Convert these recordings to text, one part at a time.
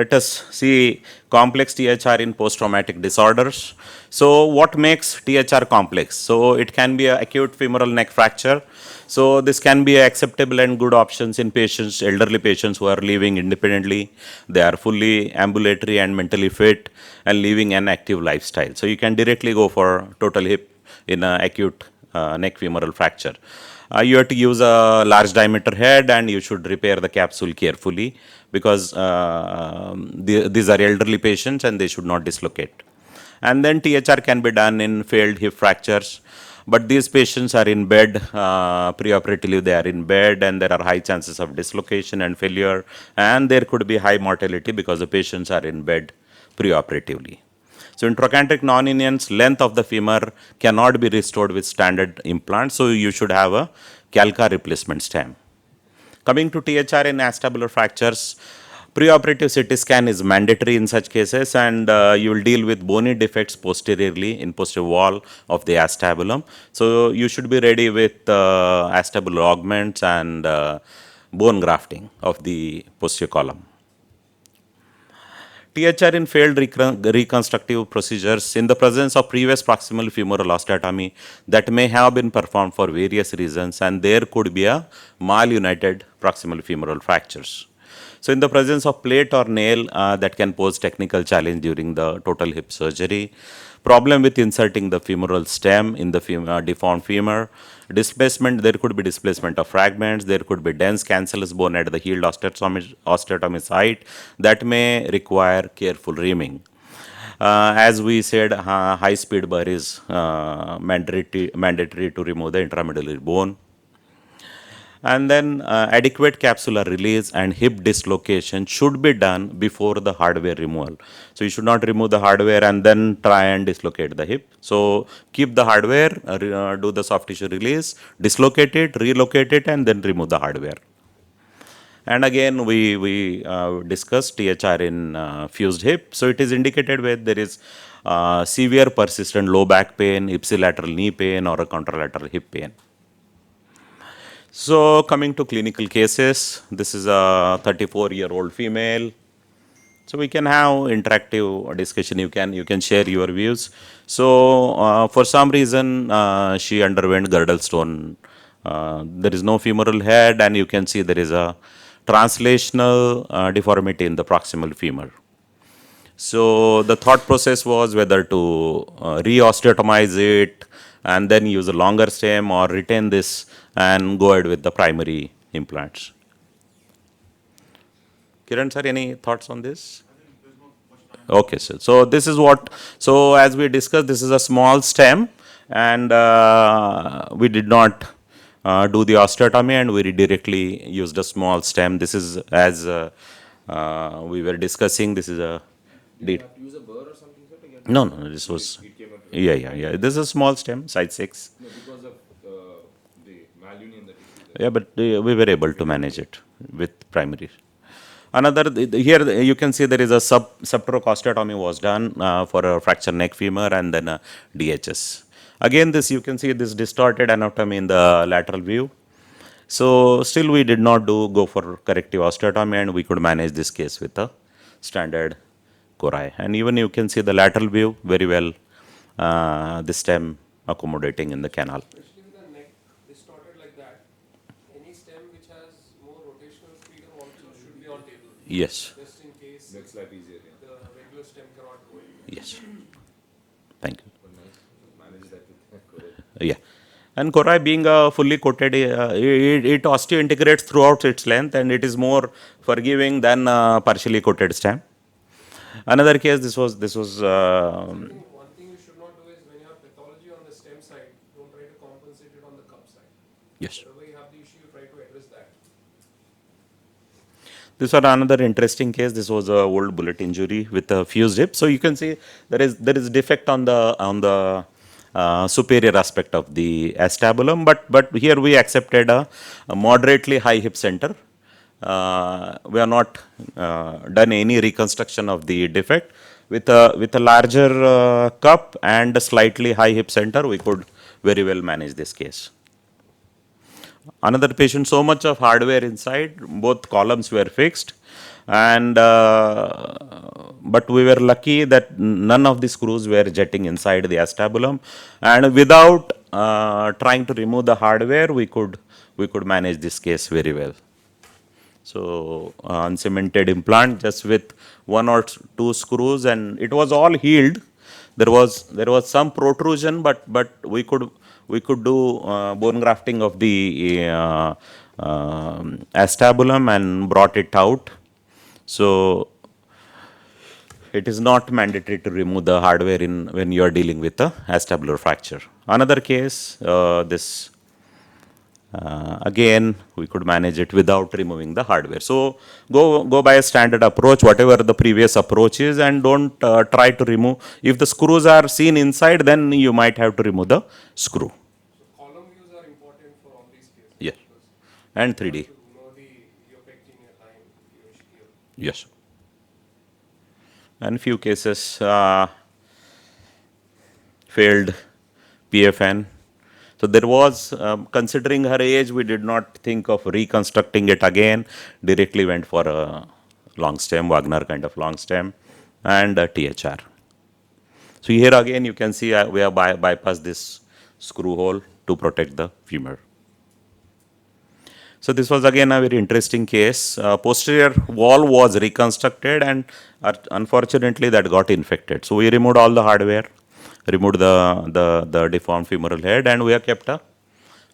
let us see complex THR in post-traumatic disorders. So what makes THR complex? So it can be an acute femoral neck fracture. So this can be acceptable and good options in patients, elderly patients who are living independently. They are fully ambulatory and mentally fit and living an active lifestyle. So you can directly go for total hip in an acute neck femoral fracture. You have to use a large diameter head and you should repair the capsule carefully because these are elderly patients and they should not dislocate. And then THR can be done in failed hip fractures. But these patients are in bed, preoperatively they are in bed and there are high chances of dislocation and failure, and there could be high mortality because the patients are in bed preoperatively. So in trochanteric non-unions, length of the femur cannot be restored with standard implants, so you should have a calcar replacement stem. Coming to THR in acetabular fractures, preoperative CT scan is mandatory in such cases, and you will deal with bony defects posteriorly in posterior wall of the acetabulum. So you should be ready with acetabular augments and bone grafting of the posterior column. THR in failed reconstructive procedures in the presence of previous proximal femoral osteotomy that may have been performed for various reasons, and there could be a malunited proximal femoral fractures. So in the presence of plate or nail that can pose technical challenge during the total hip surgery. Problem with inserting the femoral stem in the deformed femur. Displacement, there could be displacement of fragments, there could be dense cancellous bone at the healed osteotomy site that may require careful reaming. As we said, high speed burr is mandatory to remove the intramedullary bone. And then adequate capsular release and hip dislocation should be done before the hardware removal. So you should not remove the hardware and then try and dislocate the hip. So keep the hardware, do the soft tissue release, dislocate it, relocate it, and then remove the hardware. And again, we discussed THR in fused hip. So it is indicated where there is severe persistent low back pain, ipsilateral knee pain, or a contralateral hip pain. So coming to clinical cases, this is a 34-year-old female. So we can have interactive discussion. You can share your views. So for some reason she underwent girdle stone. There is no femoral head, and you can see there is a translational deformity in the proximal femur. So the thought process was whether to re-osteotomize it and then use a longer stem or retain this and go ahead with the primary implants. Kiran sir, any thoughts on this? Okay, sir. So this is what, so as we discussed, this is a small stem, and we did not do the osteotomy, and we directly used a small stem. This is as we were discussing, this is a... Did use a burr or something, sir, to get no, this was... Yeah. This is a small stem, size 6. No, because of the malunion that is... Yeah, but we were able to manage it with primary. Another, here you can see there is a subtroch osteotomy was done for a fractured neck femur and then a DHS. Again, this you can see this distorted anatomy in the lateral view. So still we did not go for corrective osteotomy, and we could manage this case with a standard cori. And even you can see the lateral view very well, the stem accommodating in the canal. Especially with the neck distorted like that, any stem which has more rotational freedom also should be on table. Yes. Just in case makes life easier. The regular stem cannot go in. Yes. Thank you. Manage that with yeah. And cori being fully coated, it osteointegrates throughout its length, and it is more forgiving than partially coated stem. Another case, this was One thing you should not do is when you have pathology on the stem side, don't try to compensate it on the cup side. yes. Whenever you have the issue, try to address that. This was another interesting case. This was a old bullet injury with a fused hip. So you can see there is defect on the superior aspect of the acetabulum, but here we accepted a moderately high hip center. We have not done any reconstruction of the defect. With a larger cup and a slightly high hip center, we could very well manage this case. Another patient, so much of hardware inside, both columns were fixed, and but we were lucky that none of the screws were jetting inside the acetabulum, and without trying to remove the hardware, we could manage this case very well. So uncemented implant just with one or two screws, and it was all healed. There was some protrusion, but we could do bone grafting of the acetabulum and brought it out. So it is not mandatory to remove the hardware in when you are dealing with a acetabular fracture. Another case, this again, we could manage it without removing the hardware. So go by a standard approach, whatever the previous approach is, and don't try to remove. If the screws are seen inside, then you might have to remove the screw. So column views are important for all these cases Yes, because and you have 3D. to know the your pectineal line here. Yes, and few cases failed PFN. So there was, considering her age, we did not think of reconstructing it again. Directly went for a long stem, Wagner kind of long stem, and a THR. So here again, you can see we have bypassed this screw hole to protect the femur. So this was again a very interesting case. Posterior wall was reconstructed, and unfortunately that got infected. So we removed all the hardware, removed the deformed femoral head, and we have kept a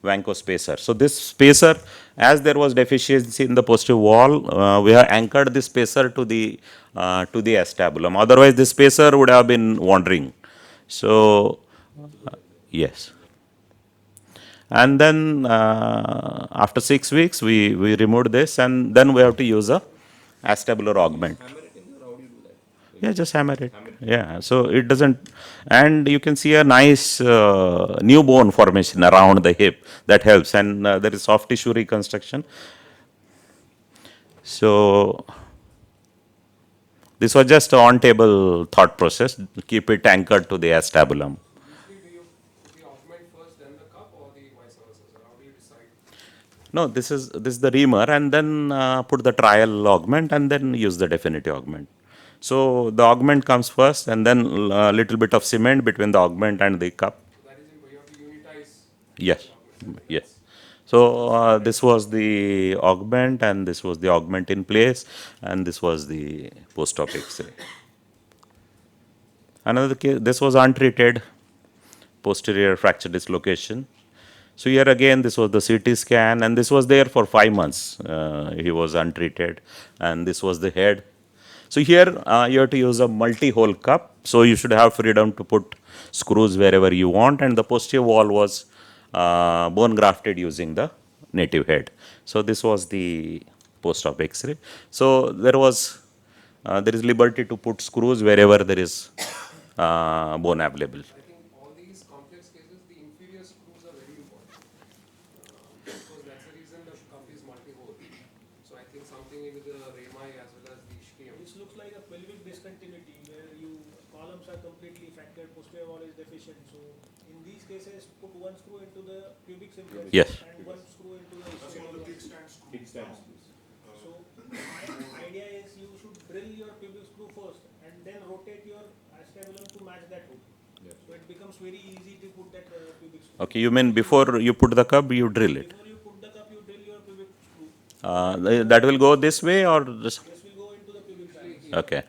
Vanco spacer. So this spacer, as there was deficiency in the posterior wall, we have anchored this spacer to the acetabulum. Otherwise, this spacer would have been wandering. So yes. And then after 6 weeks, we removed this, and then we have to use a acetabular augment. Hammer it in, or how do you do that? Yeah, just hammer it. Yeah, so it doesn't, and you can see a nice new bone formation around the hip that helps, and there is soft tissue reconstruction. So this was just an on-table thought process. Keep it anchored to the acetabulum. So usually do you put the augment first, then the cup, or the vice versa? So how do you decide? No, this is the reamer, and then put the trial augment, and then use the definitive augment. So the augment comes first, and then a little bit of cement between the augment and the cup. So that is important. You have to unitize Yes, the augment. Okay, yes. that's So this was the augment, and this was the augment in place, and this was the post-op X-ray. Another case, this was untreated posterior fracture dislocation. So here again, this was the CT scan, and this was there for 5 months. He was untreated, and this was the head. So here you have to use a multi-hole cup. So you should have freedom to put screws wherever you want, and the posterior wall was bone grafted using the native head. So this was the post-op X-ray. So there is liberty to put screws wherever there is bone available. I think all these complex cases, the inferior screws are very important because that's the reason the cup is multi-hole. So I think something with the rami as well as the ischium. This looks like a pelvic discontinuity where you columns are completely fractured, posterior wall is deficient. So in these cases, put one screw into the pubic symphysis Yes. and one screw into the ischium. Kickstands, please. So my idea is you should drill your pubic screw first and then rotate your acetabulum to match that hook. Yeah. So it becomes very easy to put that pubic screw. Okay, you mean before you put the cup, you drill it? Before you put the cup, you drill your pubic screw. That will go this way or this? This will go into the pubic sinus. Okay.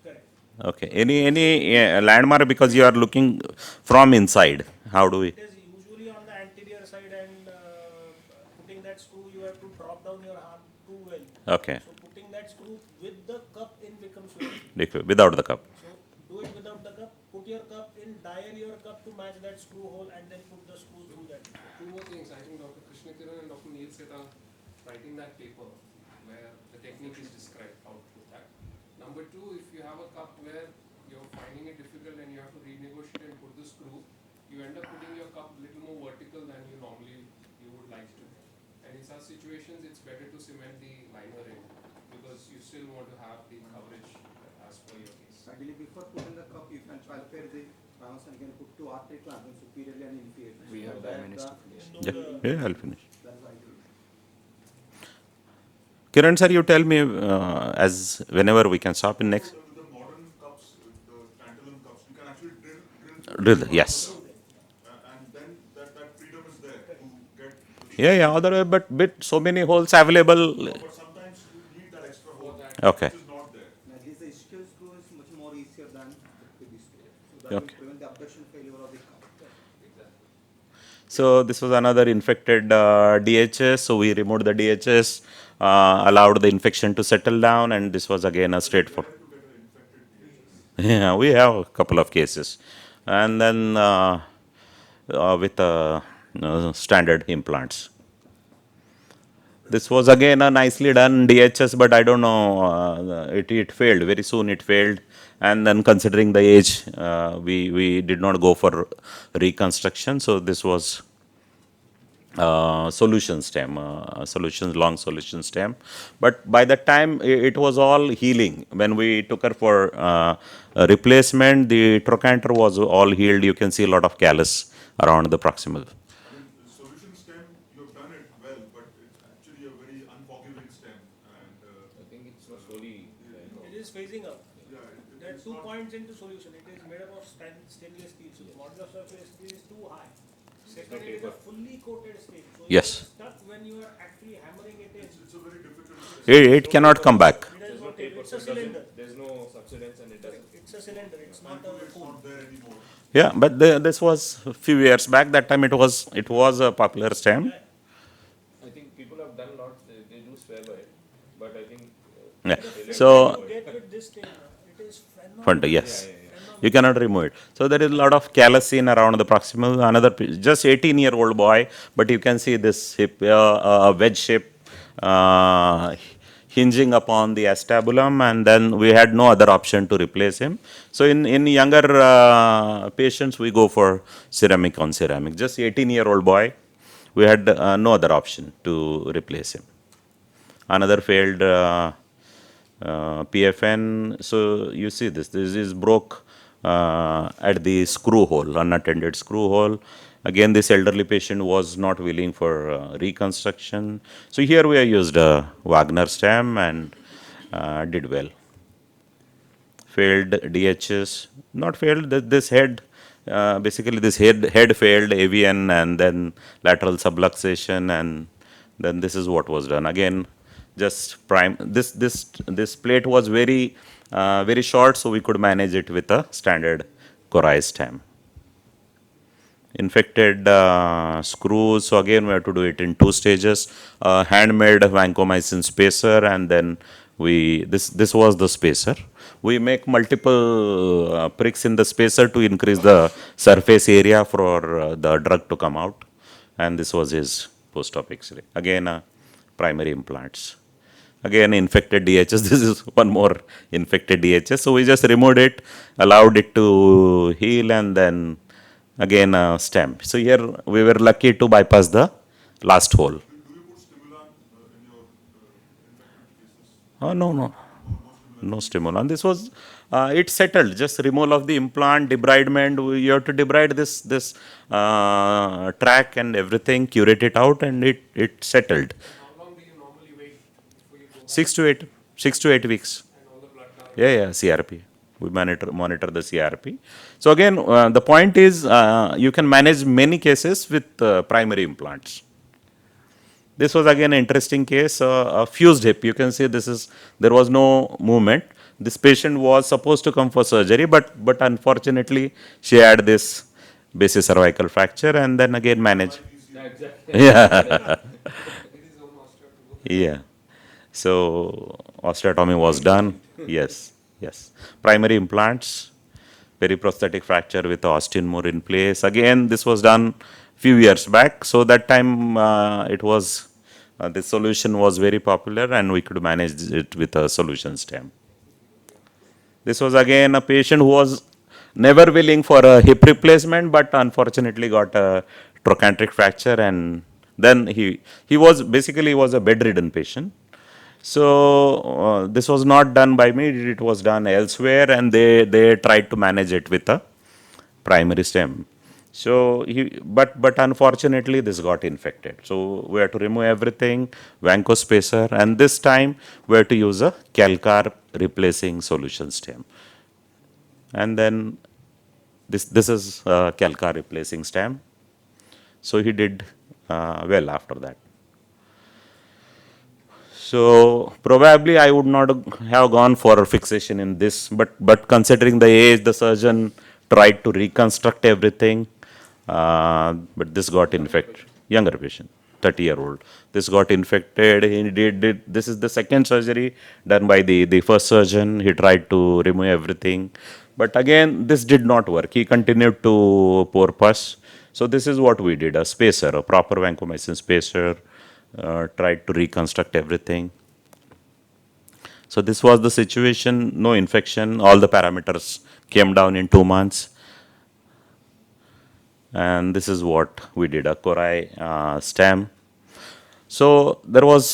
Correct. Okay. Any landmark, because you are looking from inside? How do we? It is usually on the anterior side, and putting that screw, you have to drop down your arm too well. Okay. So putting that screw with the cup in becomes very. Without the cup. So do it without the cup. Put your cup in, dial your cup to match that screw hole, and then put the screw through that. Two more things. I think Dr. Krishna Kiran and Dr. Neil are writing that paper where the technique is described how to do that. Number two, if you have a cup where you're finding it difficult and you have to renegotiate and put the screw, you end up putting your cup a little more vertical than you would like to. And in such situations, it's better to cement the liner in because you still want to have the coverage as per your case. I believe before putting the cup, you can palpate the rounds and you can put two artery clamps, superiorly and inferiorly. We have So that dimensions to finish. Yeah, I'll finish. That is ideal. Kiran sir, you tell me as whenever we can stop in next. With the modern cups, with the tantalum cups, you can actually drill Drill, yes. and then that freedom is there to get the Yeah, yeah, other way, but so many holes available. but sometimes you need that extra hole, Okay. which is not there. And at least the ischial screw is much more easier than the PB screw. So that will Okay. prevent the abduction failure of the cup. So this was another infected DHS. So we removed the DHS, allowed the infection to settle down, and this was again a straightforward. Yeah, we have a couple of cases, and then with standard implants. This was again a nicely done DHS, but I don't know, it failed. Very soon it failed. And then considering the age, we did not go for reconstruction. So this was solution stem, long solution stem. But by the time it was all healing, when we took her for a replacement, the trochanter was all healed. You can see a lot of callus around the proximal. I mean, the solution stem, you've done it well, but it's actually a very unforgiving stem. And I think it's not slowly. It is phasing up. yeah, There are 2 points into solution. It is made up of stainless steel, so the modulus of surface is too high. Second, it is a fully coated steel. So Yes. it is stuck when you are actually hammering it in. it's a very difficult It cannot come back. It is There's no not, taper, it's so a it cylinder. doesn't, there's no subsidence and it doesn't. It's a cylinder, it's not a it's cone. not there anymore. Yeah, but this was a few years back. That time it was a popular stem. I think people have done a lot, they do swear by it, but I think. Yeah. So, Get with this thing, it is fun, phenomenal. yes. You cannot remove it. So there is a lot of callus seen around the proximal. Another just 18-year-old boy, but you can see this hip, wedge shape hinging upon the acetabulum, and then we had no other option to replace him. So in younger patients, we go for ceramic on ceramic. Just 18-year-old boy, we had no other option to replace him. Another failed PFN. So you see this is broke at the screw hole, unattended screw hole. Again, this elderly patient was not willing for reconstruction. So here we have used a Wagner stem and did well. Failed DHS, not failed, this head, basically this head failed, AVN, and then lateral subluxation, and then this is what was done. Again, just prime, this plate was very short, so we could manage it with a standard Corai stem. Infected screws, so again we have to do it in 2 stages. Handmade vancomycin spacer, and then this was the spacer. We make multiple pricks in the spacer to increase the surface area for the drug to come out, and this was his post-op X-ray. Again, primary implants. Again, infected DHS. This is one more infected DHS. So we just removed it, allowed it to heal, and then again stem. So here we were lucky to bypass the last hole. Do you put stimulant in your infected cases? Oh, no stimulant. This was, it settled, just removal of the implant, debridement. You have to debride this track and everything, curate it out, and it settled. How long do you normally wait before you go? 6 to 8 weeks. And all the blood count? Yeah, CRP. We monitor the CRP. So again, the point is, you can manage many cases with primary implants. This was again an interesting case, a fused hip. You can see there was no movement. This patient was supposed to come for surgery, but unfortunately she had this basic cervical fracture, and then again managed. Yeah, exactly. Yeah. It is almost Yeah. So osteotomy was done. Yes. Primary implants, periprosthetic fracture with osteomere in place. Again, this was done few years back. So that time it was the solution was very popular, and we could manage it with a solution stem. This was again a patient who was never willing for a hip replacement, but unfortunately got a trochanteric fracture, and then he was a bedridden patient. So this was not done by me; it was done elsewhere, and they tried to manage it with a primary stem. So but unfortunately this got infected. So we had to remove everything, vancospacer, and this time we had to use a calcar replacing solution stem. And then this is calcar replacing stem. So he did well after that. So probably I would not have gone for fixation in this, but considering the age, the surgeon tried to reconstruct everything, but this got infected. Younger patient, 30-year-old. This got infected. He did this is the second surgery done by the first surgeon. He tried to remove everything, but again this did not work. He continued to pour pus. So this is what we did: a spacer, a proper vancomycin spacer. Tried to reconstruct everything. So this was the situation, no infection, all the parameters came down in 2 months. And this is what we did, a Korai stem. So there was,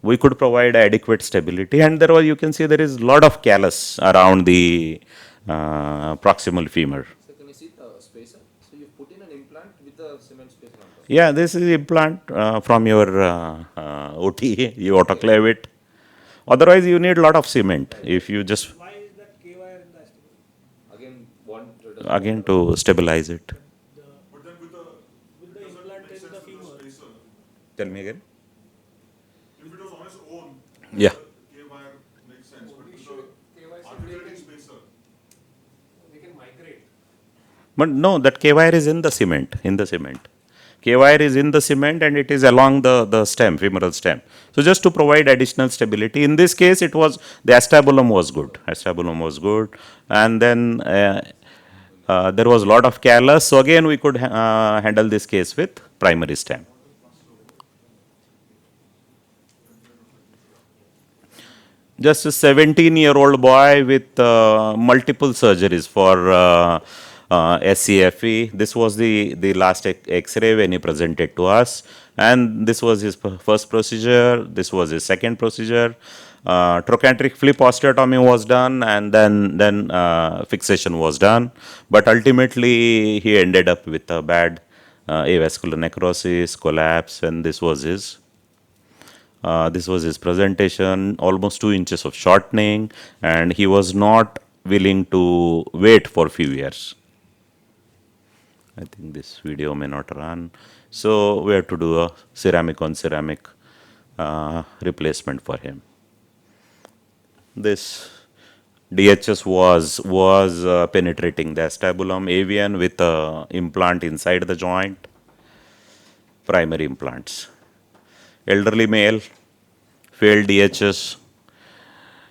we could provide adequate stability, and there was, you can see there is a lot of callus around the proximal femur. So can you see the spacer? So you put in an implant with the cement spacer on top. Yeah, this is implant from your OT, you autoclave it. Otherwise, you need a lot of cement if you just, Why is that K wire in the estimate? Again, one again to stabilize it. The, But then with the does that implant make in the sense with femur. spacer? Tell me again. If it was on its own, Yeah. the K-wire makes sense, but We with should, the KYC, articulating spacer, they can migrate. But no, that K wire is in the cement, K wire is in the cement and it is along the stem, femoral stem. So just to provide additional stability. In this case, it was, the acetabulum was good. Acetabulum was good. And then there was a lot of callus. So again, we could handle this case with primary stem. Just a 17-year-old boy with multiple surgeries for SCFE. This was the last X-ray when he presented to us, and this was his first procedure. This was his second procedure. Trochanteric flip osteotomy was done, and then fixation was done. But ultimately, he ended up with a bad avascular necrosis, collapse, and this was his presentation, almost 2 inches of shortening, and he was not willing to wait for a few years. I think this video may not run. So we have to do a ceramic on ceramic replacement for him. This DHS was penetrating the acetabulum avian with a implant inside the joint, primary implants. Elderly male, failed DHS.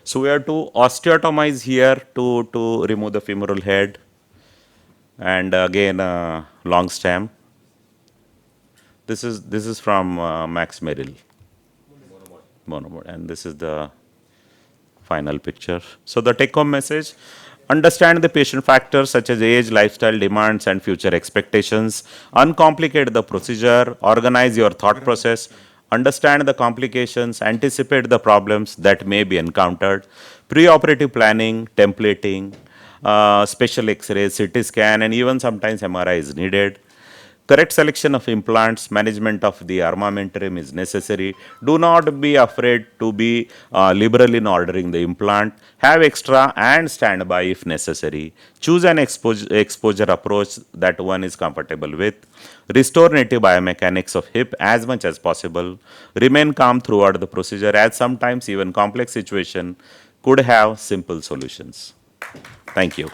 So we have to osteotomize here to remove the femoral head, and again long stem. This is from Max Merrill, monomod, and this is the final picture. So the take-home message: understand the patient factors such as age, lifestyle demands, and future expectations. Uncomplicate the procedure. Organize your thought process. Understand the complications, anticipate the problems that may be encountered, preoperative planning, templating, special X-rays, CT scan, and even sometimes MRI is needed. Correct selection of implants, management of the armamentarium is necessary. Do not be afraid to be liberal in ordering the implant. Have extra and standby if necessary. Choose an exposure approach that one is comfortable with. Restore native biomechanics of hip as much as possible. Remain calm throughout the procedure, as sometimes even complex situation could have simple solutions. Thank you.